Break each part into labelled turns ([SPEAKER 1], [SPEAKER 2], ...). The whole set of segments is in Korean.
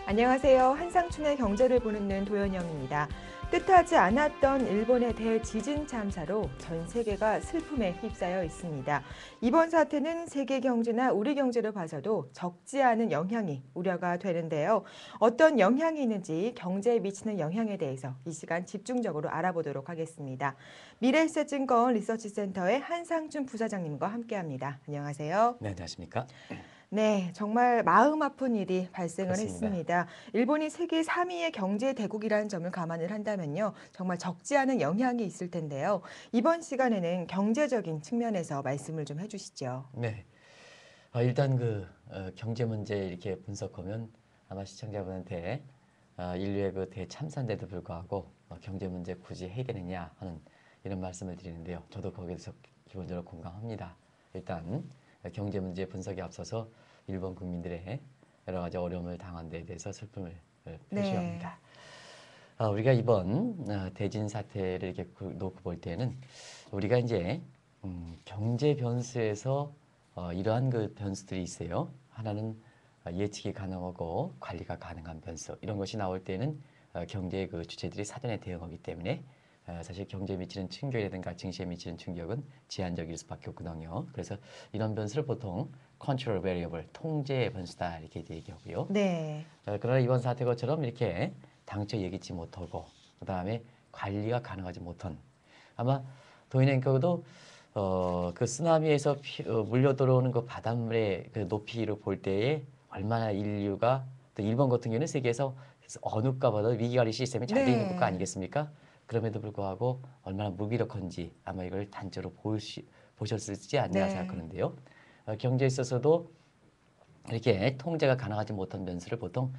[SPEAKER 1] 안녕하세요. 한상춘의 경제를 보는 눈 도연영입니다. 뜻하지 않았던 일본의 대지진 참사로 전 세계가 슬픔에 휩싸여 있습니다. 이번 사태는 세계 경제나 우리 경제를 봐서도 적지 않은 영향이 우려가 되는데요. 어떤 영향이 있는지 경제에 미치는 영향에 대해서 이 시간 집중적으로 알아보도록 하겠습니다. 미래에셋증권 리서치센터의 한상춘 부사장님과 함께합니다. 안녕하세요.
[SPEAKER 2] 네, 안녕하십니까?
[SPEAKER 1] 네, 정말 마음 아픈 일이 발생을
[SPEAKER 2] 그렇습니다.
[SPEAKER 1] 했습니다. 일본이 세계 3위의 경제 대국이라는 점을 감안을 한다면요. 정말 적지 않은 영향이 있을 텐데요. 이번 시간에는 경제적인 측면에서 말씀을 좀 해주시죠.
[SPEAKER 2] 네. 일단 경제 문제 이렇게 분석하면 아마 시청자분한테 인류의 그 대참사인데도 불구하고 경제 문제 굳이 해야 되느냐 하는 이런 말씀을 드리는데요. 저도 거기에서 기본적으로 공감합니다. 일단 경제 문제 분석에 앞서서 일본 국민들의 여러 가지 어려움을 당한 데에 대해서 슬픔을
[SPEAKER 1] 네,
[SPEAKER 2] 표시합니다. 우리가 이번 대진 사태를 이렇게 놓고 볼 때는 우리가 이제 경제 변수에서 이러한 그 변수들이 있어요. 하나는 예측이 가능하고 관리가 가능한 변수. 이런 것이 나올 때는 경제의 그 주체들이 사전에 대응하기 때문에 사실 경제에 미치는 충격이라든가 증시에 미치는 충격은 제한적일 수밖에 없거든요. 그래서 이런 변수를 보통 control variable, 통제 변수다 이렇게 얘기하고요.
[SPEAKER 1] 네,
[SPEAKER 2] 그러나 이번 사태것처럼 이렇게 당초 예기치 못하고 그다음에 관리가 가능하지 못한 아마 도인앤커도 그 쓰나미에서 물려 들어오는 그 바닷물의 그 높이를 볼 때에 얼마나 인류가 또 일본 같은 경우는 세계에서 어느 국가보다 위기관리 시스템이 잘 돼 있는 국가
[SPEAKER 1] 네,
[SPEAKER 2] 아니겠습니까? 그럼에도 불구하고 얼마나 무기력한지 아마 이걸 단적으로 보셨을지 않나
[SPEAKER 1] 네,
[SPEAKER 2] 생각하는데요. 경제에 있어서도 이렇게 통제가 가능하지 못한 변수를 보통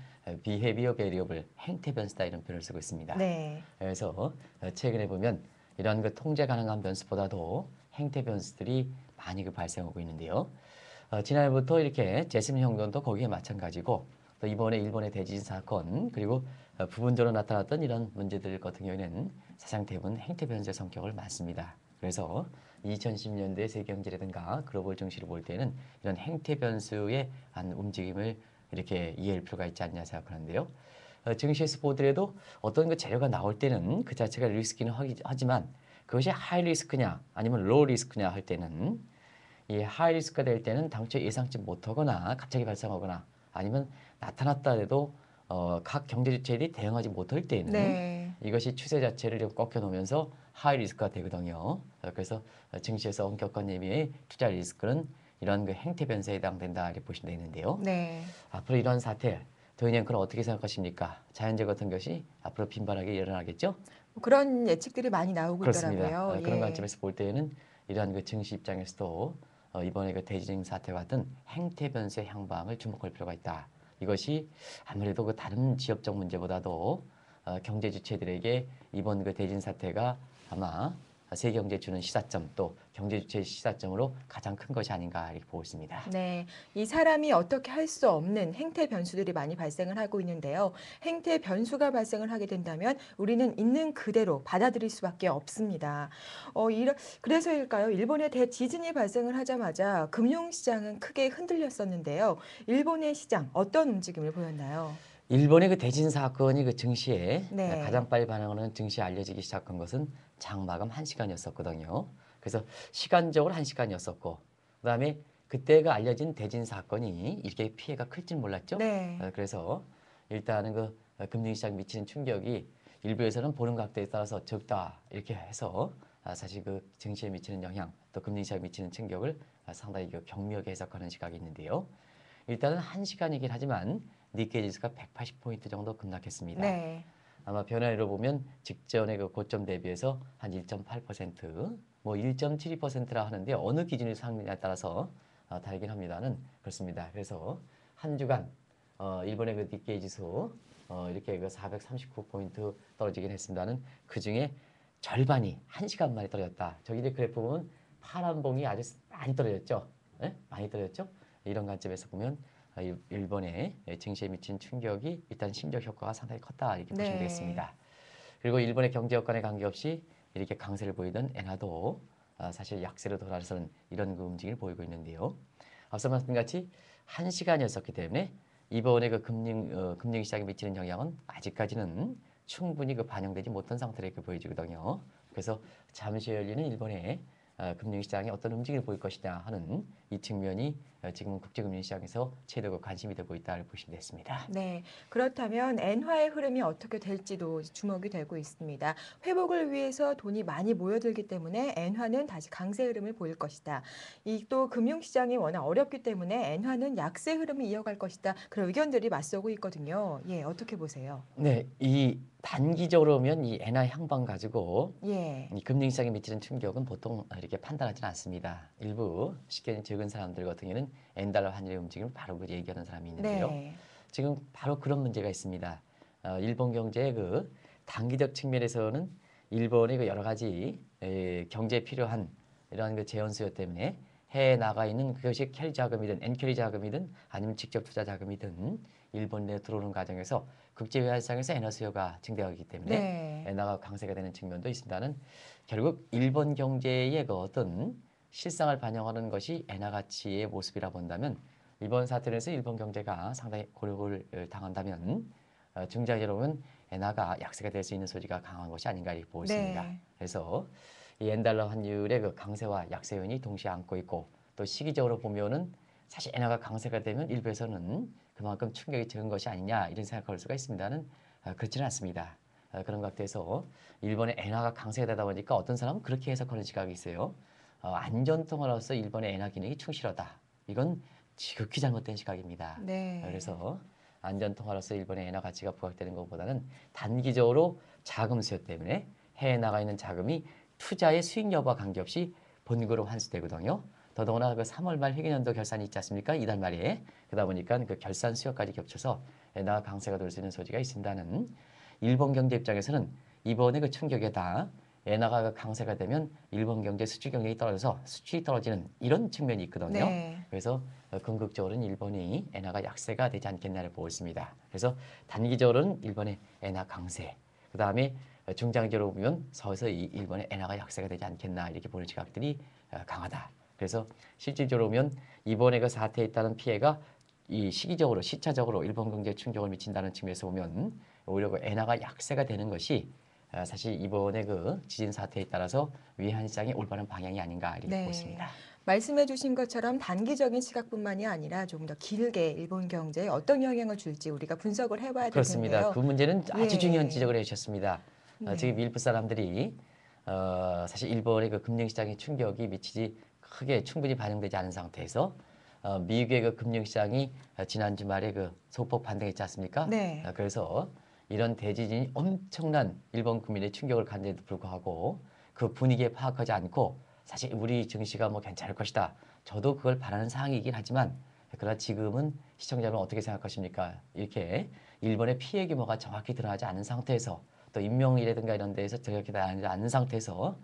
[SPEAKER 2] behavior variable, 행태 변수다 이런 표현을 쓰고 있습니다.
[SPEAKER 1] 네,
[SPEAKER 2] 그래서 최근에 보면 이러한 그 통제 가능한 변수보다도 행태 변수들이 많이 발생하고 있는데요. 지난해부터 이렇게 제스민 형전도 거기에 마찬가지고 또 이번에 일본의 대지진 사건 그리고 부분적으로 나타났던 이런 문제들 같은 경우에는 사상 대부분 행태 변수의 성격을 많습니다. 그래서 2010년대 세계 경제라든가 글로벌 증시를 볼 때는 이런 행태 변수의 한 움직임을 이렇게 이해할 필요가 있지 않냐 생각하는데요. 증시에서 보더라도 어떤 그 재료가 나올 때는 그 자체가 리스크는 하지만 그것이 하이 리스크냐 아니면 로우 리스크냐 할 때는 이 하이 리스크가 될 때는 당초 예상치 못하거나 갑자기 발생하거나 아니면 나타났다 해도 각 경제 주체들이 대응하지 못할 때는
[SPEAKER 1] 네.
[SPEAKER 2] 이것이 추세 자체를 좀 꺾여 놓으면서 하이 리스크가 되거든요. 그래서 증시에서 엄격한 의미의 투자 리스크는 이런 그 행태 변수에 해당된다 이렇게 보시면 되는데요.
[SPEAKER 1] 네.
[SPEAKER 2] 앞으로 이런 사태, 도인형크는 어떻게 생각하십니까? 자연재 해 같은 것이 앞으로 빈번하게 일어나겠죠?
[SPEAKER 1] 뭐 그런 예측들이 많이 나오고
[SPEAKER 2] 그렇습니다.
[SPEAKER 1] 있더라고요.
[SPEAKER 2] 그런
[SPEAKER 1] 예.
[SPEAKER 2] 관점에서 볼 때에는 이러한 그 증시 입장에서도 이번에 그 대지진 사태와 같은 행태 변수의 향방을 주목할 필요가 있다. 이것이 아무래도 그 다른 지역적 문제보다도 경제 주체들에게 이번 그 대진 사태가 아마 세계 경제에 주는 시사점 또 경제 주체의 시사점으로 가장 큰 것이 아닌가 이렇게 보고 있습니다.
[SPEAKER 1] 네, 이 사람이 어떻게 할 수 없는 행태 변수들이 많이 발생을 하고 있는데요. 행태 변수가 발생을 하게 된다면 우리는 있는 그대로 받아들일 수밖에 없습니다. 그래서일까요? 일본의 대지진이 발생을 하자마자 금융시장은 크게 흔들렸었는데요. 일본의 시장 어떤 움직임을 보였나요?
[SPEAKER 2] 일본의 그 대진 사건이 그 증시에
[SPEAKER 1] 네,
[SPEAKER 2] 가장 빨리 반응하는 증시에 알려지기 시작한 것은 장마감 1시간이었었거든요. 그래서 시간적으로 1시간이었었고 그다음에 그때가 알려진 대진 사건이 이렇게 피해가 클 줄 몰랐죠.
[SPEAKER 1] 네,
[SPEAKER 2] 그래서 일단은 그 금융시장 미치는 충격이 일부에서는 보는 각도에 따라서 적다 이렇게 해서 사실 그 증시에 미치는 영향 또 금융시장에 미치는 충격을 상당히 경미하게 해석하는 시각이 있는데요. 일단은 1시간이긴 하지만 니케이 지수가 180포인트 정도 급락했습니다.
[SPEAKER 1] 네,
[SPEAKER 2] 아마 변화로 보면 직전의 그 고점 대비해서 한 1.8%, 뭐 1.72%라 하는데 어느 기준이 상느냐에 따라서 다르긴 합니다는 그렇습니다. 그래서 한 주간 일본의 그 니케이 지수 이렇게 그 439포인트 떨어지긴 했습니다는 그 중에 절반이 1시간 만에 떨어졌다. 저기들 그래프 보면 파란 봉이 아주 많이 떨어졌죠. 예? 많이 떨어졌죠. 이런 관점에서 보면 일본의 증시에 미친 충격이 일단 심적 효과가 상당히 컸다 이렇게 보시면
[SPEAKER 1] 네.
[SPEAKER 2] 되겠습니다. 그리고 일본의 경제 여건에 관계없이 이렇게 강세를 보이던 엔화도 사실 약세로 돌아서는 이런 그 움직임을 보이고 있는데요. 앞서 말씀드린 같이 1시간이었었기 때문에 이번에 그 금융시장에 미치는 영향은 아직까지는 충분히 반영되지 못한 상태로 보여지거든요. 그래서 잠시 열리는 일본의 금융시장에 어떤 움직임을 보일 것이냐 하는 이 측면이 지금은 국제금융시장에서 최대 관심이 되고 있다고 보시면 됐습니다.
[SPEAKER 1] 네, 그렇다면 엔화의 흐름이 어떻게 될지도 주목이 되고 있습니다. 회복을 위해서 돈이 많이 모여들기 때문에 엔화는 다시 강세 흐름을 보일 것이다. 이 또 금융시장이 워낙 어렵기 때문에 엔화는 약세 흐름을 이어갈 것이다. 그런 의견들이 맞서고 있거든요. 예, 어떻게 보세요?
[SPEAKER 2] 네, 이 단기적으로 보면 이 엔화 향방 가지고
[SPEAKER 1] 예,
[SPEAKER 2] 이 금융시장에 미치는 충격은 보통 이렇게 판단하지는 않습니다. 일부 쉽게 적은 사람들 같은 경우는 엔달러 환율의 움직임을 바로 얘기하는 사람이 있는데요.
[SPEAKER 1] 네,
[SPEAKER 2] 지금 바로 그런 문제가 있습니다. 일본 경제의 단기적 측면에서는 일본의 여러 가지 경제에 필요한 이러한 재원 수요 때문에 해외에 나가 있는 그것이 캐리 자금이든 엔캐리 자금이든 아니면 직접 투자 자금이든 일본 내에 들어오는 과정에서 국제 외환시장에서 엔화 수요가 증대하기 때문에
[SPEAKER 1] 네,
[SPEAKER 2] 엔화가 강세가 되는 측면도 있습니다는 결국 일본 경제의 어떤 실상을 반영하는 것이 엔화 가치의 모습이라 본다면 이번 사태에서 일본 경제가 상당히 고력을 당한다면 중장기로 보면 엔화가 약세가 될 수 있는 소지가 강한 것이 아닌가 이렇게 보고 있습니다.
[SPEAKER 1] 네,
[SPEAKER 2] 그래서 이 엔달러 환율의 강세와 약세 요인이 동시에 안고 있고 또 시기적으로 보면은 사실 엔화가 강세가 되면 일부에서는 그만큼 충격이 적은 것이 아니냐 이런 생각할 수가 있습니다는 그렇지는 않습니다. 그런 것 같아서 일본의 엔화가 강세가 되다 보니까 어떤 사람은 그렇게 해석하는 시각이 있어요. 안전통화로서 일본의 엔화 기능이 충실하다. 이건 지극히 잘못된 시각입니다.
[SPEAKER 1] 네,
[SPEAKER 2] 그래서 안전통화로서 일본의 엔화 가치가 부각되는 것보다는 단기적으로 자금 수요 때문에 해외에 나가 있는 자금이 투자의 수익 여부와 관계없이 본국으로 환수되거든요. 더더구나 3월 말 회계연도 결산이 있지 않습니까? 이달 말에. 그러다 보니까 그 결산 수요까지 겹쳐서 엔화 강세가 될 수 있는 소지가 있습니다는 일본 경제 입장에서는 이번에 충격에다 엔화가 강세가 되면 일본 경제 수출 경쟁이 떨어져서 수출이 떨어지는 이런 측면이 있거든요.
[SPEAKER 1] 네.
[SPEAKER 2] 그래서 궁극적으로는 일본이 엔화가 약세가 되지 않겠나를 보고 있습니다. 그래서 단기적으로는 일본의 엔화 강세, 그 다음에 중장기적으로 보면 서서히 일본의 엔화가 약세가 되지 않겠나 이렇게 보는 시각들이 강하다. 그래서 실질적으로 보면 이번에 그 사태에 따른 피해가 이 시기적으로 시차적으로 일본 경제에 충격을 미친다는 측면에서 보면 오히려 엔화가 약세가 되는 것이 사실 이번에 지진 사태에 따라서 외환시장이 올바른 방향이 아닌가 이렇게 보고
[SPEAKER 1] 네.
[SPEAKER 2] 있습니다.
[SPEAKER 1] 말씀해 주신 것처럼 단기적인 시각뿐만이 아니라 조금 더 길게 일본 경제에 어떤 영향을 줄지 우리가 분석을 해봐야 될
[SPEAKER 2] 그렇습니다.
[SPEAKER 1] 텐데요.
[SPEAKER 2] 그 문제는 아주 중요한
[SPEAKER 1] 예.
[SPEAKER 2] 지적을 해주셨습니다. 지금
[SPEAKER 1] 네.
[SPEAKER 2] 일부 사람들이 사실 일본의 금융시장의 충격이 미치지 크게 충분히 반영되지 않은 상태에서 미국의 금융시장이 지난 주말에 소폭 반등했지 않습니까?
[SPEAKER 1] 네.
[SPEAKER 2] 그래서 이런 대지진이 엄청난 일본 국민의 충격을 간데도 불구하고 그 분위기에 파악하지 않고 사실 우리 증시가 괜찮을 것이다. 저도 그걸 바라는 상황이긴 하지만 그러나 지금은 시청자 여러분 어떻게 생각하십니까? 이렇게 일본의 피해 규모가 정확히 드러나지 않은 상태에서 또 인명이라든가 이런 데에서 정확히 드러나지 않은 상태에서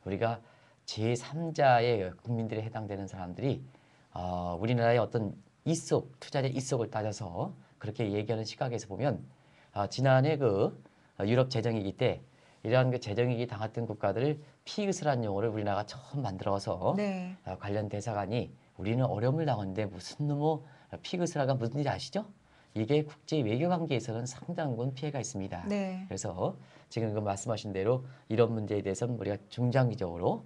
[SPEAKER 2] 우리가 제3자의 국민들에 해당되는 사람들이 우리나라의 어떤 이속, 투자자 이속을 따져서 그렇게 얘기하는 시각에서 보면 지난해 유럽 재정위기 때 이러한 재정위기 당했던 국가들을 피그스란 용어를 우리나라가 처음 만들어서
[SPEAKER 1] 네.
[SPEAKER 2] 관련 대사관이 우리는 어려움을 당하는데 무슨 피그스라가 무슨지 아시죠? 이게 국제 외교 관계에서는 상당한 피해가 있습니다.
[SPEAKER 1] 네.
[SPEAKER 2] 그래서 지금 말씀하신 대로 이런 문제에 대해서는 우리가 중장기적으로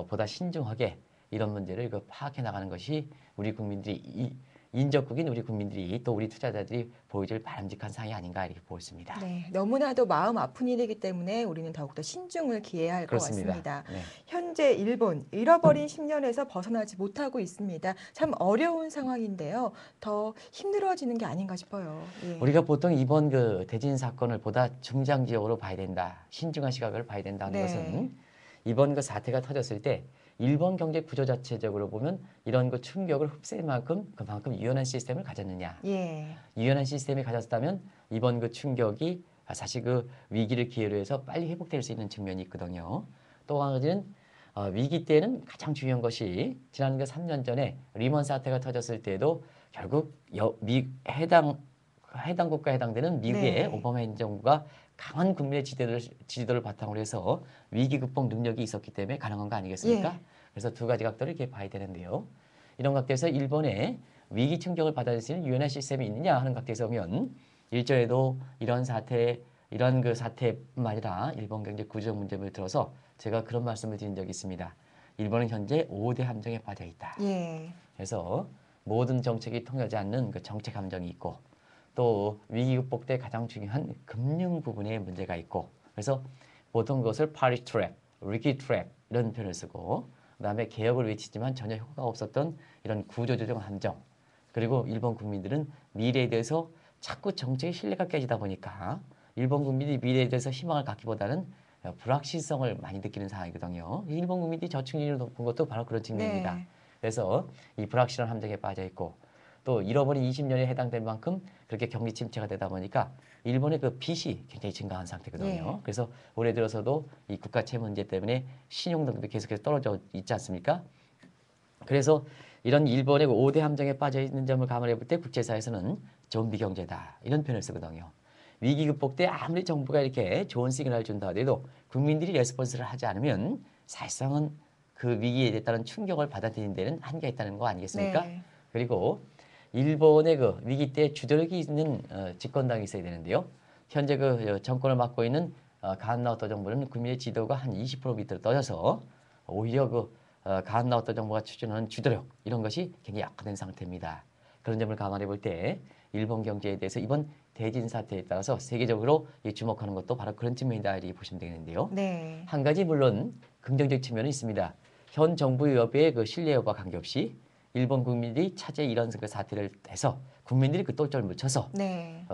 [SPEAKER 2] 보다 신중하게 이런 문제를 파악해 나가는 것이 우리 국민들이 인접국인 우리 국민들이 또 우리 투자자들이 보여줄 바람직한 상황이 아닌가 이렇게 보고 있습니다.
[SPEAKER 1] 네. 너무나도 마음 아픈 일이기 때문에 우리는 더욱더 신중을 기해야 할 것
[SPEAKER 2] 그렇습니다.
[SPEAKER 1] 같습니다.
[SPEAKER 2] 네.
[SPEAKER 1] 현재 일본 잃어버린 10년에서 벗어나지 못하고 있습니다. 참 어려운 상황인데요. 더 힘들어지는 게 아닌가 싶어요. 예.
[SPEAKER 2] 우리가 보통 이번 대진 사건을 보다 중장기적으로 봐야 된다. 신중한 시각을 봐야 된다는
[SPEAKER 1] 네.
[SPEAKER 2] 것은 이번 사태가 터졌을 때 일본 경제 구조 자체적으로 보면 이런 충격을 흡수할 만큼 그만큼 유연한 시스템을 가졌느냐.
[SPEAKER 1] 예.
[SPEAKER 2] 유연한 시스템이 가졌다면 이번 충격이 사실 위기를 기회로 해서 빨리 회복될 수 있는 측면이 있거든요. 또 한 가지는 위기 때는 가장 중요한 것이 지난 3년 전에 리먼 사태가 터졌을 때도 결국 해당 국가에 해당되는 미국의
[SPEAKER 1] 네.
[SPEAKER 2] 오바마 행정부가 강한 국민의 지지도를 바탕으로 해서 위기 극복 능력이 있었기 때문에 가능한 거 아니겠습니까?
[SPEAKER 1] 예.
[SPEAKER 2] 그래서 두 가지 각도를 이렇게 봐야 되는데요. 이런 각도에서 일본의 위기 충격을 받아들일 수 있는 유연한 시스템이 있느냐 하는 각도에서 보면 일전에도 이런 그 사태뿐만 아니라 일본 경제 구조적 문제를 들어서 제가 그런 말씀을 드린 적이 있습니다. 일본은 현재 5대 함정에 빠져 있다.
[SPEAKER 1] 예.
[SPEAKER 2] 그래서 모든 정책이 통하지 않는 그 정책 함정이 있고 또 위기 극복 때 가장 중요한 금융 부분에 문제가 있고 그래서 보통 그것을 파리 트랩, 리키 트랩 이런 표현을 쓰고 그다음에 개혁을 외치지만 전혀 효과가 없었던 이런 구조조정 함정 그리고 일본 국민들은 미래에 대해서 자꾸 정책의 신뢰가 깨지다 보니까 일본 국민이 미래에 대해서 희망을 갖기보다는 불확실성을 많이 느끼는 상황이거든요. 일본 국민들이 저축률이 높은 것도 바로 그런 측면입니다.
[SPEAKER 1] 네.
[SPEAKER 2] 그래서 이 불확실한 함정에 빠져 있고 또 잃어버린 20년에 해당될 만큼 그렇게 경기 침체가 되다 보니까 일본의 그 빚이 굉장히 증가한 상태거든요.
[SPEAKER 1] 예.
[SPEAKER 2] 그래서 올해 들어서도 이 국가 채무 문제 때문에 신용 등급이 계속해서 떨어져 있지 않습니까? 그래서 이런 일본의 5대 함정에 빠져 있는 점을 감안해 볼 때 국제사회에서는 좀비 경제다 이런 표현을 쓰거든요. 위기 극복 때 아무리 정부가 이렇게 좋은 시그널을 준다 하더라도 국민들이 레스폰스를 하지 않으면 사실상은 그 위기에 따른 충격을 받아들이는 데는 한계가 있다는 거 아니겠습니까?
[SPEAKER 1] 네.
[SPEAKER 2] 그리고 일본의 그 위기 때 주도력이 있는 집권당이 있어야 되는데요. 현재 그 정권을 맡고 있는 가한나오토 정부는 국민의 지도가 한 20% 밑으로 떨어져서 오히려 그 가한나오토 정부가 추진하는 주도력 이런 것이 굉장히 약화된 상태입니다. 그런 점을 감안해 볼 때 일본 경제에 대해서 이번 대진 사태에 따라서 세계적으로 주목하는 것도 바로 그런 측면이다 이렇게 보시면 되겠는데요.
[SPEAKER 1] 네.
[SPEAKER 2] 한 가지 물론 긍정적 측면은 있습니다. 현 정부 여부의 그 신뢰 여부와 관계없이 일본 국민들이 차제 이런 그 사태를 해서 국민들이 그 똘똘 묻혀서
[SPEAKER 1] 네.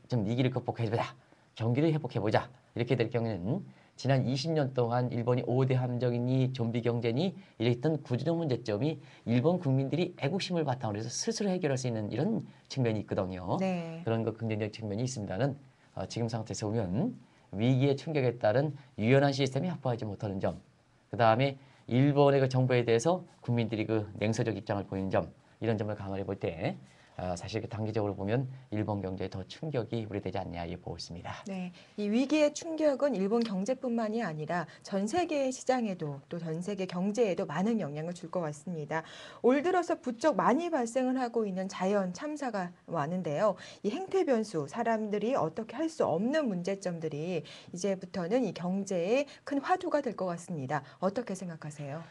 [SPEAKER 2] 좀 위기를 극복해보자, 경기를 회복해보자 이렇게 될 경우에는 지난 20년 동안 일본이 5대 함정이니 좀비 경제니 이랬던 구조적 문제점이 일본 국민들이 애국심을 바탕으로 해서 스스로 해결할 수 있는 이런 측면이 있거든요.
[SPEAKER 1] 네.
[SPEAKER 2] 그런 그 긍정적 측면이 있습니다는 지금 상태에서 보면 위기의 충격에 따른 유연한 시스템이 확보하지 못하는 점, 그 다음에 일본의 그 정부에 대해서 국민들이 그 냉소적 입장을 보이는 점 이런 점을 감안해 볼 때 사실 그 단기적으로 보면 일본 경제에 더 충격이 우려되지 않냐 이 보고 있습니다.
[SPEAKER 1] 네, 이 위기의 충격은 일본 경제뿐만이 아니라 전 세계 시장에도 또 전 세계 경제에도 많은 영향을 줄 것 같습니다. 올 들어서 부쩍 많이 발생을 하고 있는 자연 참사가 많은데요. 이 행태 변수, 사람들이 어떻게 할 수 없는 문제점들이 이제부터는 이 경제에 큰 화두가 될 것 같습니다. 어떻게 생각하세요?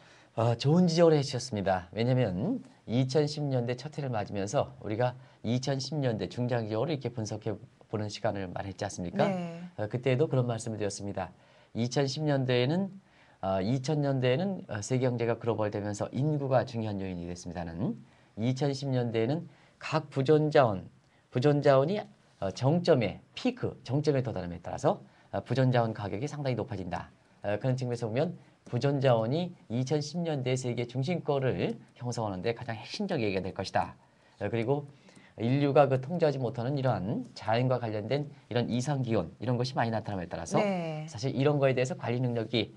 [SPEAKER 2] 좋은 지적을 해주셨습니다. 왜냐하면 2010년대 첫 해를 맞으면서 우리가 2010년대 중장기적으로 이렇게 분석해 보는 시간을 마련했지 않습니까?
[SPEAKER 1] 네,
[SPEAKER 2] 그때도 그런 말씀을 드렸습니다. 2000년대에는 세계 경제가 글로벌되면서 인구가 중요한 요인이 됐습니다는 2010년대에는 각 부존자원이 정점에 정점에 도달함에 따라서 부존자원 가격이 상당히 높아진다. 그런 측면에서 보면 부존자원이 2010년대 세계 중심거를 형성하는 데 가장 핵심적 얘기가 될 것이다. 그리고 인류가 그 통제하지 못하는 이러한 자연과 관련된 이런 이상기온 이런 것이 많이 나타남에 따라서
[SPEAKER 1] 네,
[SPEAKER 2] 사실 이런 거에 대해서 관리 능력이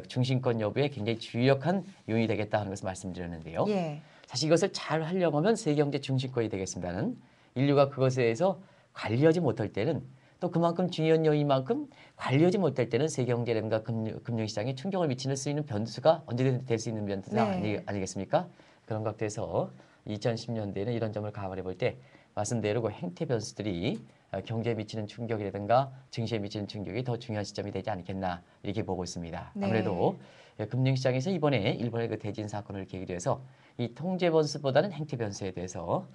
[SPEAKER 2] 중심권 여부에 굉장히 주력한 요인이 되겠다 하는 것을 말씀드렸는데요.
[SPEAKER 1] 예,
[SPEAKER 2] 사실 이것을 잘 하려고 하면 세계경제 중심권이 되겠습니다는 인류가 그것에 대해서 관리하지 못할 때는 또 그만큼 중요한 요인만큼 관리하지 못할 때는 세계경제라든가 금융시장에 충격을 미칠 수 있는 변수가 언제든 될 수 있는 변수가
[SPEAKER 1] 네.
[SPEAKER 2] 아니겠습니까? 그런 각도에서 2010년대에는 이런 점을 감안해 볼 때 말씀대로 그 행태 변수들이 경제에 미치는 충격이라든가 증시에 미치는 충격이 더 중요한 시점이 되지 않겠나 이렇게 보고 있습니다.
[SPEAKER 1] 네.
[SPEAKER 2] 아무래도 금융시장에서 이번에 일본의 그 대진 사건을 계기로 해서 이 통제 변수보다는 행태 변수에 대해서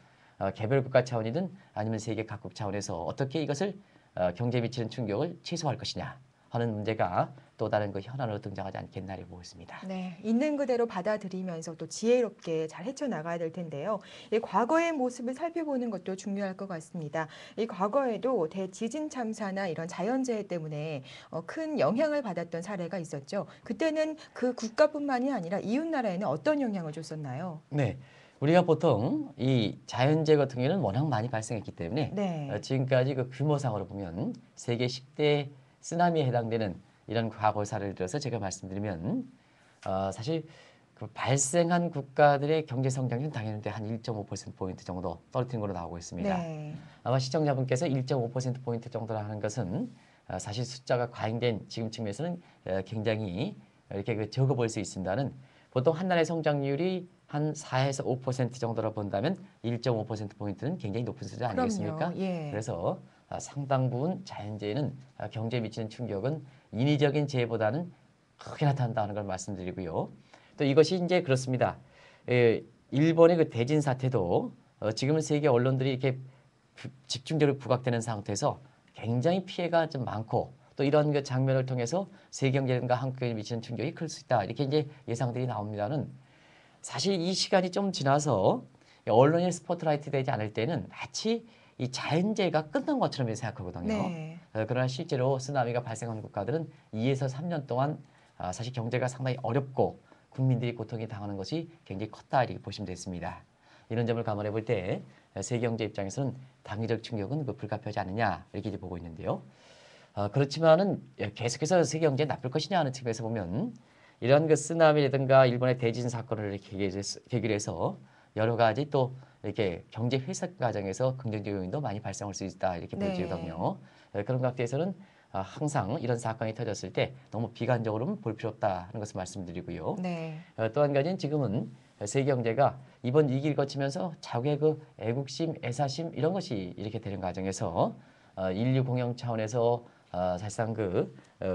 [SPEAKER 2] 개별 국가 차원이든 아니면 세계 각국 차원에서 어떻게 이것을 경제에 미치는 충격을 최소화할 것이냐 하는 문제가 또 다른 그 현안으로 등장하지 않겠나 보고 있습니다.
[SPEAKER 1] 네, 있는 그대로 받아들이면서 또 지혜롭게 잘 헤쳐나가야 될 텐데요. 이 과거의 모습을 살펴보는 것도 중요할 것 같습니다. 이 과거에도 대지진 참사나 이런 자연재해 때문에 큰 영향을 받았던 사례가 있었죠. 그때는 그 국가뿐만이 아니라 이웃 나라에는 어떤 영향을 줬었나요?
[SPEAKER 2] 네. 우리가 보통 이 자연재해 같은 경우는 워낙 많이 발생했기 때문에
[SPEAKER 1] 네,
[SPEAKER 2] 지금까지 그 규모상으로 보면 세계 10대 쓰나미에 해당되는 이런 과거 사례를 들어서 제가 말씀드리면 사실 그 발생한 국가들의 경제 성장률은 당연히 한 1.5%포인트 정도 떨어뜨린 걸로 나오고 있습니다.
[SPEAKER 1] 네,
[SPEAKER 2] 아마 시청자분께서 1.5%포인트 정도라 하는 것은 사실 숫자가 과잉된 지금 측면에서는 굉장히 이렇게 그 적어 보일 수 있습니다는 보통 한 달의 성장률이 한 4에서 5% 정도로 본다면 1.5%포인트는 굉장히 높은 수준 아니겠습니까?
[SPEAKER 1] 그럼요. 예.
[SPEAKER 2] 그래서 상당 부분 자연재해는 경제에 미치는 충격은 인위적인 재해보다는 크게 나타난다는 걸 말씀드리고요. 또 이것이 이제 그렇습니다. 일본의 그 대진 사태도 지금은 세계 언론들이 이렇게 집중적으로 부각되는 상태에서 굉장히 피해가 좀 많고 또 이런 그 장면을 통해서 세계 경제과 한국에 미치는 충격이 클 수 있다. 이렇게 이제 예상들이 나옵니다는 사실 이 시간이 좀 지나서 언론의 스포트라이트 되지 않을 때는 마치 이 자연재해가 끝난 것처럼 생각하거든요.
[SPEAKER 1] 네.
[SPEAKER 2] 그러나 실제로 쓰나미가 발생한 국가들은 2에서 3년 동안 사실 경제가 상당히 어렵고 국민들이 고통이 당하는 것이 굉장히 컸다 이렇게 보시면 됐습니다. 이런 점을 감안해 볼 때 세계 경제 입장에서는 단기적 충격은 불가피하지 않느냐 이렇게 이제 보고 있는데요. 그렇지만은 계속해서 세계 경제에 나쁠 것이냐 하는 측면에서 보면 이런 그 쓰나미라든가 일본의 대진 사건을 계기로 해서 여러 가지 또 이렇게 경제 회복 과정에서 긍정적 요인도 많이 발생할 수 있다 이렇게
[SPEAKER 1] 네.
[SPEAKER 2] 보여지거든요. 그런 각도에서는 항상 이런 사건이 터졌을 때 너무 비관적으로는 볼 필요 없다 하는 것을 말씀드리고요.
[SPEAKER 1] 네.
[SPEAKER 2] 또 한 가지는 지금은 세계 경제가 이번 위기를 거치면서 자국의 그 애국심, 애사심 이런 것이 이렇게 되는 과정에서 인류 공영 차원에서 사실상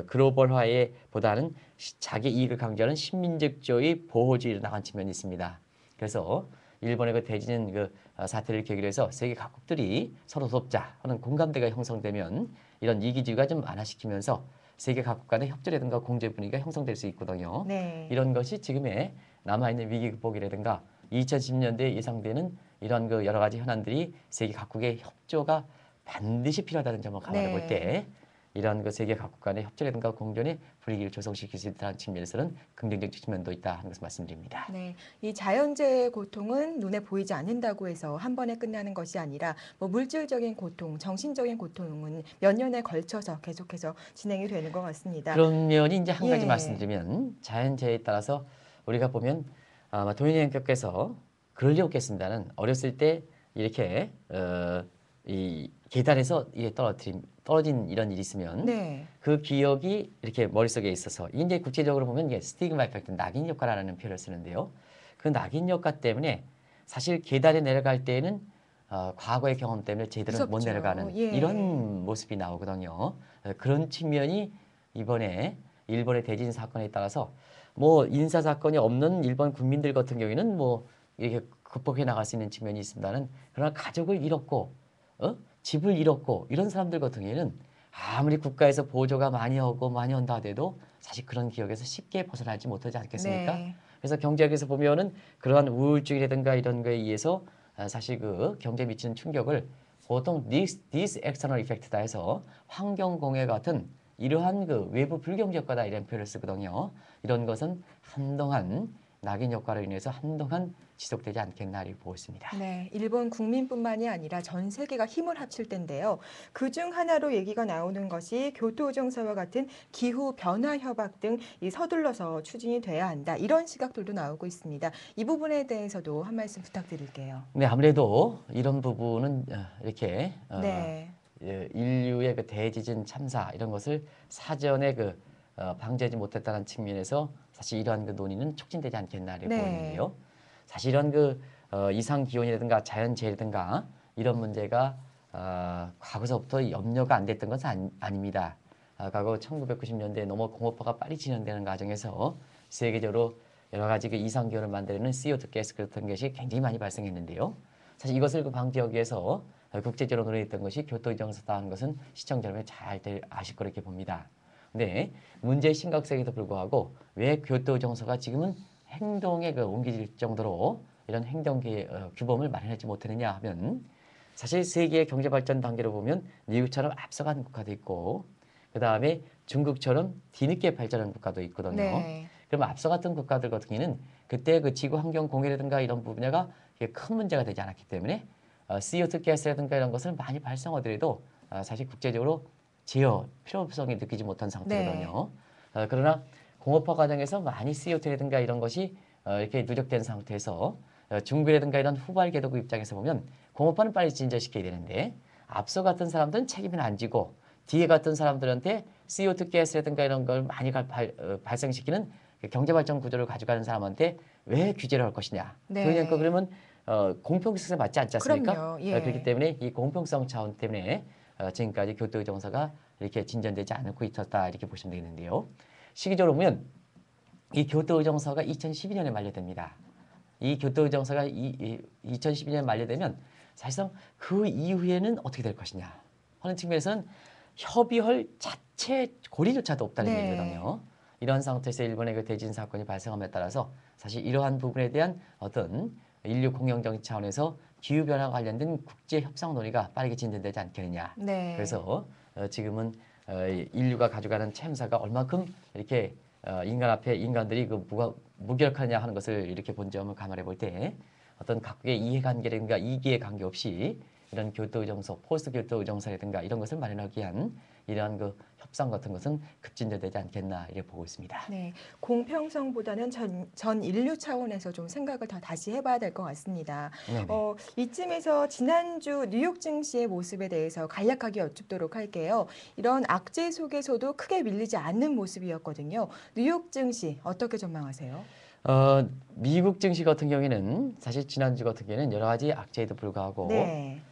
[SPEAKER 2] 글로벌화에 보다는 자기 이익을 강조하는 신민족주의 보호주의로 나간 측면이 있습니다. 그래서 일본의 그 대진 사태를 계기로 해서 세계 각국들이 서로 돕자 하는 공감대가 형성되면 이런 이기주의가 좀 완화시키면서 세계 각국 간의 협조라든가 공존 분위기가 형성될 수 있거든요.
[SPEAKER 1] 네.
[SPEAKER 2] 이런 것이 지금의 남아있는 위기 극복이라든가 2010년대에 예상되는 이런 그 여러 가지 현안들이 세계 각국의 협조가 반드시 필요하다는 점을 감안해 볼 때 이런 그 세계 각국 간의 협조라든가 공존의 분위기를 조성시킬 수 있다는 측면에서는 긍정적 측면도 있다 하는 것을 말씀드립니다.
[SPEAKER 1] 네, 이 자연재해의 고통은 눈에 보이지 않는다고 해서 한 번에 끝나는 것이 아니라 뭐 물질적인 고통, 정신적인 고통은 몇 년에 걸쳐서 계속해서 진행이 되는 것 같습니다.
[SPEAKER 2] 그런 면이 이제 한 가지
[SPEAKER 1] 예.
[SPEAKER 2] 말씀드리면 자연재해에 따라서 우리가 보면 아마 도인님께서 그럴 리 없겠습니다는 어렸을 때 이렇게 이 계단에서 이게 떨어진 이런 일이 있으면
[SPEAKER 1] 네.
[SPEAKER 2] 그 기억이 이렇게 머릿속에 있어서 이제 국제적으로 보면 이게 스티그마 이펙트, 낙인 효과라는 표현을 쓰는데요. 그 낙인 효과 때문에 사실 계단에 내려갈 때에는 과거의 경험 때문에 제대로 못
[SPEAKER 1] 무섭죠.
[SPEAKER 2] 내려가는
[SPEAKER 1] 예.
[SPEAKER 2] 이런 모습이 나오거든요. 그런 측면이 이번에 일본의 대진 사건에 따라서 뭐 인사 사건이 없는 일본 국민들 같은 경우에는 뭐 이렇게 극복해 나갈 수 있는 측면이 있습니다는 그러나 가족을 잃었고 집을 잃었고 이런 사람들 같은 경우에는 아무리 국가에서 보조가 많이 오고 많이 온다 하더라도 사실 그런 기억에서 쉽게 벗어나지 못하지 않겠습니까?
[SPEAKER 1] 네.
[SPEAKER 2] 그래서 경제학에서 보면은 그러한 우울증이라든가 이런 거에 의해서 사실 그 경제에 미치는 충격을 보통 this external effect다 해서 환경 공해 같은 이러한 그 외부 불경제 효과다 이런 표현을 쓰거든요. 이런 것은 한동안 낙인 효과로 인해서 한동안 지속되지 않겠나 이렇게 보고 있습니다.
[SPEAKER 1] 네, 일본 국민뿐만이 아니라 전 세계가 힘을 합칠 텐데요. 그중 하나로 얘기가 나오는 것이 교토정서와 같은 기후 변화 협약 등 이 서둘러서 추진이 돼야 한다. 이런 시각들도 나오고 있습니다. 이 부분에 대해서도 한 말씀 부탁드릴게요.
[SPEAKER 2] 네, 아무래도 이런 부분은 이렇게
[SPEAKER 1] 네.
[SPEAKER 2] 인류의 그 대지진 참사 이런 것을 사전에 방지하지 못했다는 측면에서 사실 이러한 그 논의는 촉진되지 않겠나 이렇게
[SPEAKER 1] 네.
[SPEAKER 2] 보이는데요. 사실 이런 이상 기온이라든가 자연재해라든가 이런 문제가 과거서부터 염려가 안 됐던 것은 아닙니다. 과거 1990년대에 너무 공업화가 빨리 진행되는 과정에서 세계적으로 여러 가지 그 이상 기온을 만들어내는 CO2 가스 같은 것이 굉장히 많이 발생했는데요. 사실 이것을 방지하기 위해서 국제적으로 논의했던 것이 교토정서다 하는 것은 시청자 여러분이 잘 아실 거라 이렇게 봅니다. 근데 문제의 심각성에도 불구하고 왜 교토정서가 지금은 행동에 옮길 정도로 이런 행동 규범을 마련하지 못했느냐 하면 사실 세계의 경제 발전 단계로 보면 미국처럼 앞서간 국가도 있고 그 다음에 중국처럼 뒤늦게 발전한 국가도 있거든요.
[SPEAKER 1] 네.
[SPEAKER 2] 그럼 앞서갔던 국가들 같은 경우는 그때 그 지구 환경 공해라든가 이런 분야가 큰 문제가 되지 않았기 때문에 CO2 가스라든가 이런 것을 많이 발생하더라도 사실 국제적으로 제어 필요성이 느끼지 못한 상태거든요. 그러나 공업화 과정에서 많이 CO2라든가 이런 것이 이렇게 누적된 상태에서 중국이라든가 이런 후발 개도국 입장에서 보면 공업화는 빨리 진전시켜야 되는데 앞서 갔던 사람들은 책임을 안 지고 뒤에 갔던 사람들한테 CO2 가스라든가 이런 걸 많이 발생시키는 경제 발전 구조를 가져가는 사람한테 왜 규제를 할 것이냐.
[SPEAKER 1] 네.
[SPEAKER 2] 그러면 공평성에 맞지 않지 않습니까?
[SPEAKER 1] 그럼요. 예.
[SPEAKER 2] 그렇기 때문에 이 공평성 차원 때문에 지금까지 교토 의정서가 이렇게 진전되지 않고 있었다 이렇게 보시면 되겠는데요. 시기적으로 보면 이 교토 의정서가 2012년에 만료됩니다. 이 교토 의정서가 2012년에 만료되면 사실상 그 이후에는 어떻게 될 것이냐 하는 측면에서는 협의할 자체 고리조차도 없다는
[SPEAKER 1] 네.
[SPEAKER 2] 얘기거든요. 이러한 상태에서 일본의 그 대진 사건이 발생함에 따라서 사실 이러한 부분에 대한 어떤 인류 공영 정치 차원에서 기후 변화와 관련된 국제 협상 논의가 빠르게 진전되지 않겠느냐.
[SPEAKER 1] 네.
[SPEAKER 2] 그래서 지금은 인류가 가져가는 챔사가 얼마큼 이렇게 인간 앞에 인간들이 그 무기력하냐 하는 것을 이렇게 본 점을 감안해 볼 때 어떤 각국의 이해관계라든가 이기에 관계없이 이런 교토의정서, 포스트 교토의정서라든가 이런 것을 마련하기 위한 이러한 그 협상 같은 것은 급진전되지 않겠나 이렇게 보고 있습니다.
[SPEAKER 1] 네, 공평성보다는 전 인류 차원에서 좀 생각을 더 다시 해봐야 될 것 같습니다.
[SPEAKER 2] 네네.
[SPEAKER 1] 이쯤에서 지난주 뉴욕 증시의 모습에 대해서 간략하게 여쭙도록 할게요. 이런 악재 속에서도 크게 밀리지 않는 모습이었거든요. 뉴욕 증시 어떻게 전망하세요?
[SPEAKER 2] 미국 증시 같은 경우에는 사실 지난주 같은 경우에는 여러 가지 악재에도 불구하고
[SPEAKER 1] 네.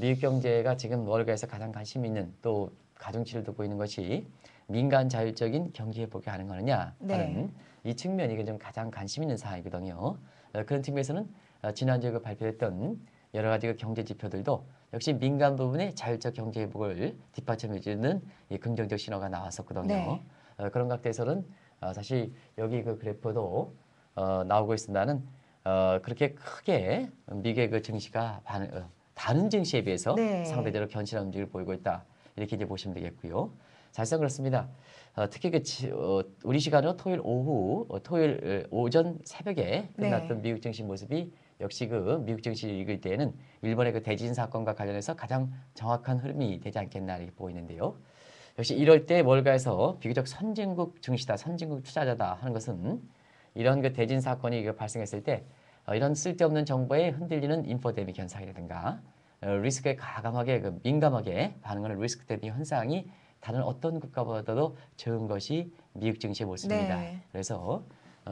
[SPEAKER 2] 미국 경제가 지금 월가에서 가장 관심 있는 또 가중치를 두고 있는 것이 민간 자율적인 경제 회복이 가능하느냐 하는
[SPEAKER 1] 네.
[SPEAKER 2] 이 측면이 좀 가장 관심 있는 사항이거든요. 그런 측면에서는 지난주에 그 발표했던 여러 가지 그 경제 지표들도 역시 민간 부분의 자율적 경제 회복을 뒷받침해주는 이 긍정적 신호가 나왔었거든요.
[SPEAKER 1] 네.
[SPEAKER 2] 그런 각도에서는 사실 여기 그 그래프도 나오고 있습니다는 그렇게 크게 미국의 그 증시가 다른 증시에 비해서
[SPEAKER 1] 네.
[SPEAKER 2] 상대적으로 견실한 움직임을 보이고 있다. 이렇게 이제 보시면 되겠고요. 사실상 그렇습니다. 특히 우리 시간으로 토요일 오후, 토요일 오전 새벽에 끝났던
[SPEAKER 1] 네.
[SPEAKER 2] 미국 증시 모습이 역시 그 미국 증시를 읽을 때에는 일본의 그 대지진 사건과 관련해서 가장 정확한 흐름이 되지 않겠나 이렇게 보고 있는데요. 역시 이럴 때 월가에서 비교적 선진국 증시다, 선진국 투자자다 하는 것은 이런 그 대진 사건이 발생했을 때 이런 쓸데없는 정보에 흔들리는 인포데믹 현상이라든가 리스크에 가감하게 민감하게 반응하는 리스크 대비 현상이 다른 어떤 국가보다도 적은 것이 미국 증시의 모습입니다.
[SPEAKER 1] 네.
[SPEAKER 2] 그래서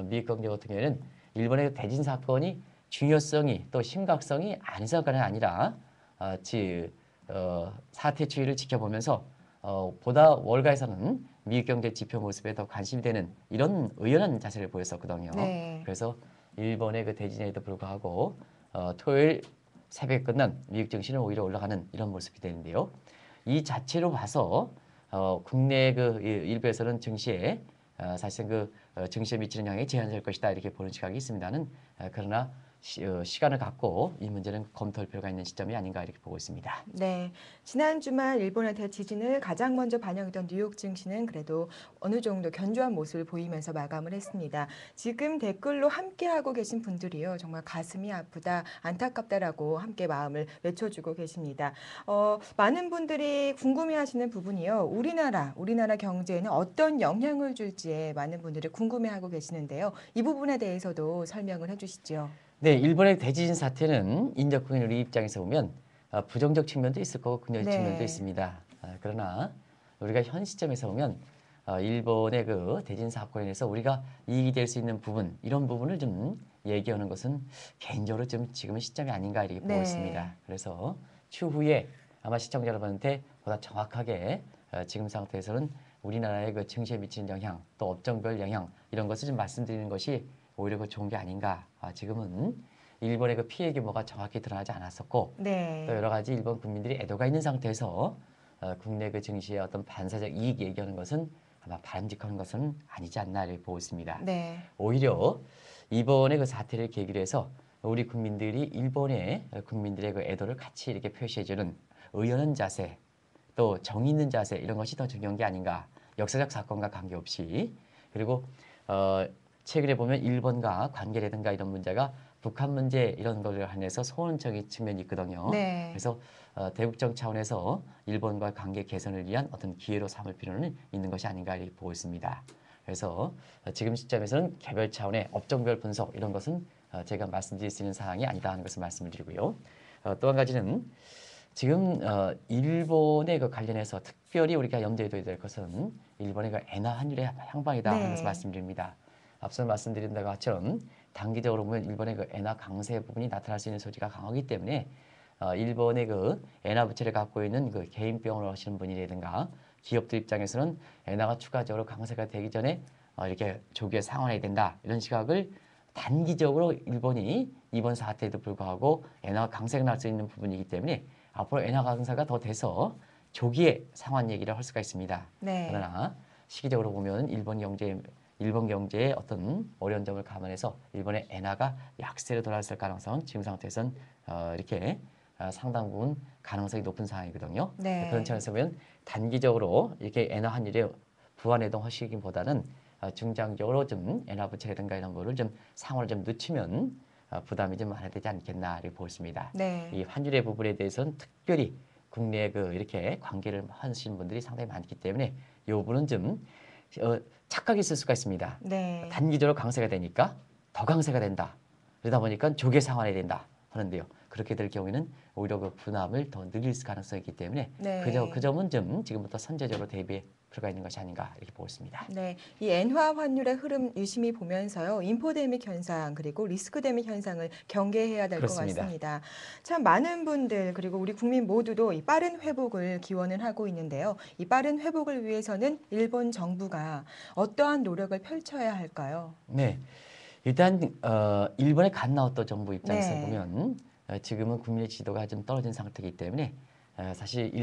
[SPEAKER 2] 미국 경제 같은 경우에는 일본의 대진 사건이 중요성이 또 심각성이 아니서가 아니라 사태 추이를 지켜보면서 보다 월가에서는 미국 경제 지표 모습에 더 관심이 되는 이런 의연한 자세를 보였었거든요.
[SPEAKER 1] 네.
[SPEAKER 2] 그래서 일본의 그 대진에도 불구하고 토요일 새벽에 끝난 미국 증시는 오히려 올라가는 이런 모습이 되는데요. 이 자체로 봐서 국내 그 일부에서는 증시에 사실은 증시에 미치는 영향이 제한될 것이다 이렇게 보는 시각이 있습니다는 그러나 시간을 갖고 이 문제는 검토할 필요가 있는 시점이 아닌가 이렇게 보고 있습니다.
[SPEAKER 1] 네, 지난 주말 일본의 대지진을 가장 먼저 반영했던 뉴욕 증시는 그래도 어느 정도 견조한 모습을 보이면서 마감을 했습니다. 지금 댓글로 함께하고 계신 분들이요, 정말 가슴이 아프다, 안타깝다라고 함께 마음을 외쳐주고 계십니다. 많은 분들이 궁금해하시는 부분이요, 우리나라 경제에는 어떤 영향을 줄지에 많은 분들이 궁금해하고 계시는데요. 이 부분에 대해서도 설명을 해주시죠.
[SPEAKER 2] 네, 일본의 대지진 사태는 인접국인 우리 입장에서 보면 부정적 측면도 있을 거고 긍정적 측면도
[SPEAKER 1] 네.
[SPEAKER 2] 있습니다. 그러나 우리가 현 시점에서 보면 일본의 그 대진 사건에 대해서 우리가 이익이 될 수 있는 부분 이런 부분을 좀 얘기하는 것은 개인적으로 좀 지금은 시점이 아닌가 이렇게 보고
[SPEAKER 1] 네.
[SPEAKER 2] 있습니다. 그래서 추후에 아마 시청자 여러분한테 보다 정확하게 지금 상태에서는 우리나라의 그 증시에 미치는 영향 또 업종별 영향 이런 것을 좀 말씀드리는 것이 오히려 그 좋은 게 아닌가. 지금은 일본의 그 피해 규모가 정확히 드러나지 않았었고
[SPEAKER 1] 네.
[SPEAKER 2] 또 여러 가지 일본 국민들이 애도가 있는 상태에서 국내 그 증시의 어떤 반사적 이익 얘기하는 것은 아마 바람직한 것은 아니지 않나 이렇게 보고 있습니다.
[SPEAKER 1] 네.
[SPEAKER 2] 오히려 이번에 그 사태를 계기로 해서 우리 국민들이 일본의 국민들의 그 애도를 같이 이렇게 표시해주는 의연한 자세 또 정의 있는 자세 이런 것이 더 중요한 게 아닌가. 역사적 사건과 관계없이 그리고 최근에 보면 일본과 관계라든가 이런 문제가 북한 문제 이런 걸로 한해서 소원적인 측면이 있거든요.
[SPEAKER 1] 네.
[SPEAKER 2] 그래서 대국정 차원에서 일본과 관계 개선을 위한 어떤 기회로 삼을 필요는 있는 것이 아닌가 이렇게 보고 있습니다. 그래서 지금 시점에서는 개별 차원의 업종별 분석 이런 것은 제가 말씀드릴 수 있는 사항이 아니다 하는 것을 말씀을 드리고요. 또 한 가지는 지금 일본에 그 관련해서 특별히 우리가 염두에 둬야 될 것은 일본의 그 엔화 환율의 향방이다 하는 것을
[SPEAKER 1] 네.
[SPEAKER 2] 말씀드립니다. 앞서 말씀드린 것처럼 단기적으로 보면 일본의 그 엔화 강세 부분이 나타날 수 있는 소지가 강하기 때문에 일본의 그 엔화 부채를 갖고 있는 그 개인병을 하시는 분이라든가 기업들 입장에서는 엔화가 추가적으로 강세가 되기 전에 이렇게 조기에 상환해야 된다 이런 시각을 단기적으로 일본이 이번 사태에도 불구하고 엔화 강세가 날 수 있는 부분이기 때문에 앞으로 엔화 강세가 더 돼서 조기에 상환 얘기를 할 수가 있습니다.
[SPEAKER 1] 네.
[SPEAKER 2] 그러나 시기적으로 보면 일본 경제의 어떤 어려운 점을 감안해서 일본의 엔화가 약세로 돌아설 가능성은 지금 상태에서는 이렇게 상당 부분 가능성이 높은 상황이거든요.
[SPEAKER 1] 네.
[SPEAKER 2] 그런 차원에서 보면 단기적으로 이렇게 엔화 환율의 부활해동 하시기보다는 중장기적으로 좀 엔화 부채라든가 이런 거를 좀 상황을 좀 늦추면 부담이 좀 많아지지 않겠나 이렇게 보고 있습니다.
[SPEAKER 1] 네.
[SPEAKER 2] 이 환율의 부분에 대해서는 특별히 국내에 그 이렇게 관계를 하시는 분들이 상당히 많기 때문에 이 부분은 좀 착각이 있을 수가 있습니다.
[SPEAKER 1] 네.
[SPEAKER 2] 단기적으로 강세가 되니까 더 강세가 된다. 그러다 보니까 조개 상환해야 된다 하는데요. 그렇게 될 경우에는 오히려 그 분함을 더 늘릴 가능성이 있기 때문에
[SPEAKER 1] 네.
[SPEAKER 2] 그 점은 좀 지금부터 선제적으로 대비해 필요가 있는 것이 아닌가 이렇게 보고 있습니다.
[SPEAKER 1] 네, 이 엔화 환율의 흐름 유심히 보면서요, 인포데믹 현상 그리고 리스크데믹 현상을 경계해야 될 것
[SPEAKER 2] 그렇습니다.
[SPEAKER 1] 같습니다. 참 많은 분들 그리고 우리 국민 모두도 이 빠른 회복을 기원을 하고 있는데요. 이 빠른 회복을 위해서는 일본 정부가 어떠한 노력을 펼쳐야 할까요?
[SPEAKER 2] 네, 일단 일본의 갓 나왔던 정부 입장에서
[SPEAKER 1] 네.
[SPEAKER 2] 보면 지금은 국민의 지도가 좀 떨어진 상태이기 때문에 사실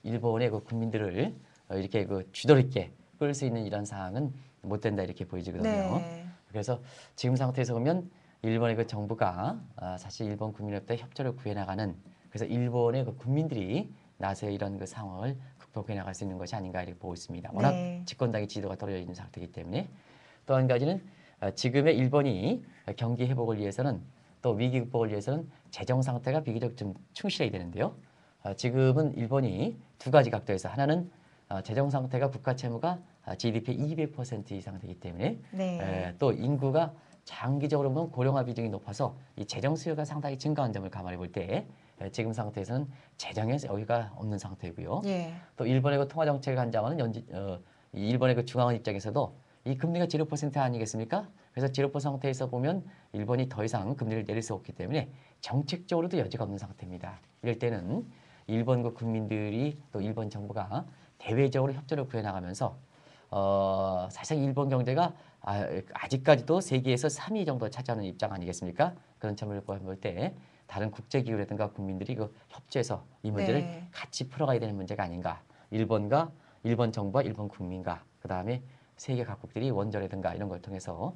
[SPEAKER 2] 일본의 그 국민들을 이렇게 그 쥐도있게 끌 수 있는 이런 상황은 못 된다 이렇게 보여지거든요.
[SPEAKER 1] 네.
[SPEAKER 2] 그래서 지금 상태에서 보면 일본의 그 정부가 사실 일본 국민으로부터 협조를 구해 나가는 그래서 일본의 그 국민들이 나서 이런 그 상황을 극복해 나갈 수 있는 것이 아닌가 이렇게 보고 있습니다. 워낙
[SPEAKER 1] 네.
[SPEAKER 2] 집권당의 지도가 떨어져 있는 상태이기 때문에 또 한 가지는 지금의 일본이 경기 회복을 위해서는 또 위기 극복을 위해서는 재정 상태가 비교적 좀 충실해야 되는데요. 지금은 일본이 두 가지 각도에서 하나는 재정 상태가 국가 채무가 GDP 200% 이상 되기 때문에
[SPEAKER 1] 네.
[SPEAKER 2] 또 인구가 장기적으로 보면 고령화 비중이 높아서 이 재정 수요가 상당히 증가한 점을 감안해 볼 때 지금 상태에서는 재정에 여유가 없는 상태고요.
[SPEAKER 1] 예.
[SPEAKER 2] 또 일본의 그 통화 정책을 한다면 이 일본의 그 중앙은 입장에서도 이 금리가 0% 아니겠습니까? 그래서 0% 상태에서 보면 일본이 더 이상 금리를 내릴 수 없기 때문에 정책적으로도 여지가 없는 상태입니다. 이럴 때는 일본 그 국민들이 또 일본 정부가 대외적으로 협조를 구해 나가면서 사실 일본 경제가 아직까지도 세계에서 3위 정도 차지하는 입장 아니겠습니까? 그런 점을 볼 때 다른 국제기구라든가 국민들이 그 협조해서 이 문제를
[SPEAKER 1] 네.
[SPEAKER 2] 같이 풀어가야 되는 문제가 아닌가. 일본 정부와 일본 국민과 그 다음에 세계 각국들이 원조라든가 이런 걸 통해서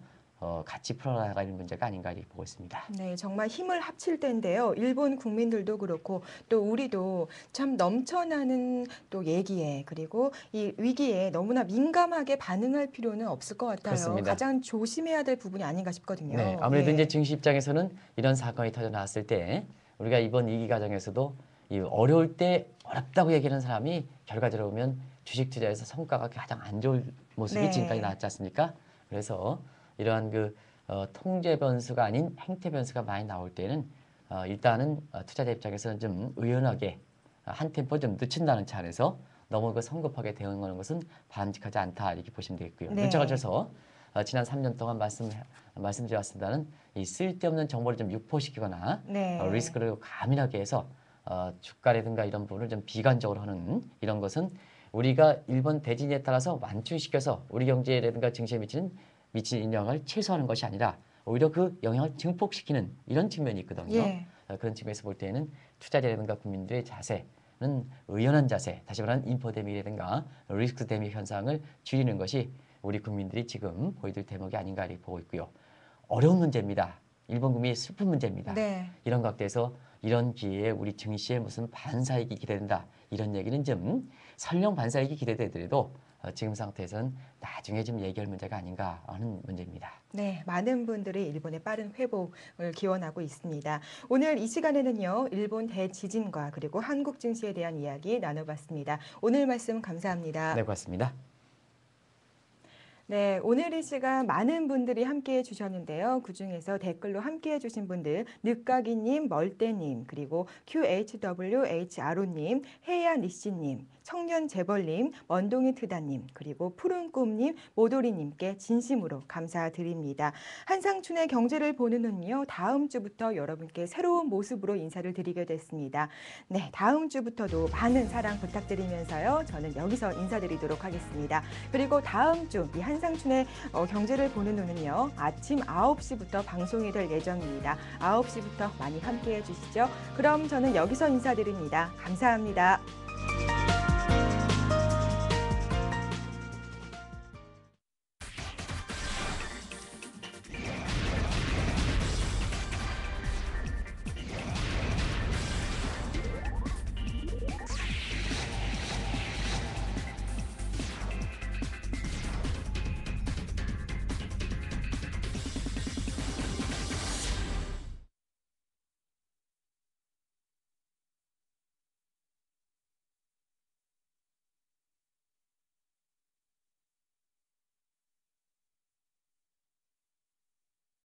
[SPEAKER 2] 같이 풀어나가는 문제가 아닌가 이렇게 보고 있습니다.
[SPEAKER 1] 네, 정말 힘을 합칠 때인데요. 일본 국민들도 그렇고 또 우리도 참 넘쳐나는 또 얘기에 그리고 이 위기에 너무나 민감하게 반응할 필요는 없을 것 같아요.
[SPEAKER 2] 그렇습니다.
[SPEAKER 1] 가장 조심해야 될 부분이 아닌가 싶거든요.
[SPEAKER 2] 네, 아무래도
[SPEAKER 1] 예.
[SPEAKER 2] 이제 증시 입장에서는 이런 사건이 터져 나왔을 때 우리가 이번 위기 과정에서도 이 어려울 때 어렵다고 얘기하는 사람이 결과적으로 보면 주식 투자에서 성과가 가장 안 좋은 모습이
[SPEAKER 1] 네.
[SPEAKER 2] 지금까지 나왔지 않습니까? 그래서 이러한 그 통제 변수가 아닌 행태 변수가 많이 나올 때는 일단은 투자자 입장에서는 좀 의연하게 한 템포 좀 늦춘다는 차원에서 너무 그 성급하게 대응하는 것은 바람직하지 않다 이렇게 보시면 되겠고요.
[SPEAKER 1] 네.
[SPEAKER 2] 눈쳐가셔서 지난 3년 동안 말씀드렸습니다는 이 쓸데없는 정보를 좀 유포시키거나
[SPEAKER 1] 네.
[SPEAKER 2] 리스크를 가민하게 해서 주가라든가 이런 부분을 좀 비관적으로 하는 이런 것은 우리가 일본 대진에 따라서 완충시켜서 우리 경제라든가 증시에 미치는 영향을 최소화하는 것이 아니라 오히려 그 영향을 증폭시키는 이런 측면이 있거든요.
[SPEAKER 1] 예.
[SPEAKER 2] 그런 측면에서 볼 때는 투자자라든가 국민들의 자세는 의연한 자세, 다시 말하면 인포데믹이라든가 리스크 데믹 현상을 줄이는 것이 우리 국민들이 지금 보여줄 대목이 아닌가 이렇게 보고 있고요. 어려운 문제입니다. 일본 국민의 슬픈 문제입니다.
[SPEAKER 1] 네.
[SPEAKER 2] 이런 각도에서 이런 기회에 우리 증시에 무슨 반사이익이 기대된다. 이런 얘기는 좀 설령 반사이익이 기대되더라도 지금 상태에서는 나중에 좀 얘기할 문제가 아닌가 하는 문제입니다.
[SPEAKER 1] 네, 많은 분들이 일본의 빠른 회복을 기원하고 있습니다. 오늘 이 시간에는요, 일본 대지진과 그리고 한국 증시에 대한 이야기 나눠봤습니다. 오늘 말씀 감사합니다.
[SPEAKER 2] 네, 고맙습니다.
[SPEAKER 1] 네, 오늘 이 시간 많은 분들이 함께해 주셨는데요. 그중에서 댓글로 함께해 주신 분들 늦가기님, 멀대님, 그리고 QHWHRO님, 해야니씨님, 청년재벌님, 먼동이 트다님, 그리고 푸른꿈님, 모도리님께 진심으로 감사드립니다. 한상춘의 경제를 보는 눈요. 다음 주부터 여러분께 새로운 모습으로 인사를 드리게 됐습니다. 네, 다음 주부터도 많은 사랑 부탁드리면서요. 저는 여기서 인사드리도록 하겠습니다. 그리고 다음 주 이 한상춘의 경제를 보는 눈은요. 아침 9시부터 방송이 될 예정입니다. 9시부터 많이 함께해 주시죠. 그럼 저는 여기서 인사드립니다. 감사합니다.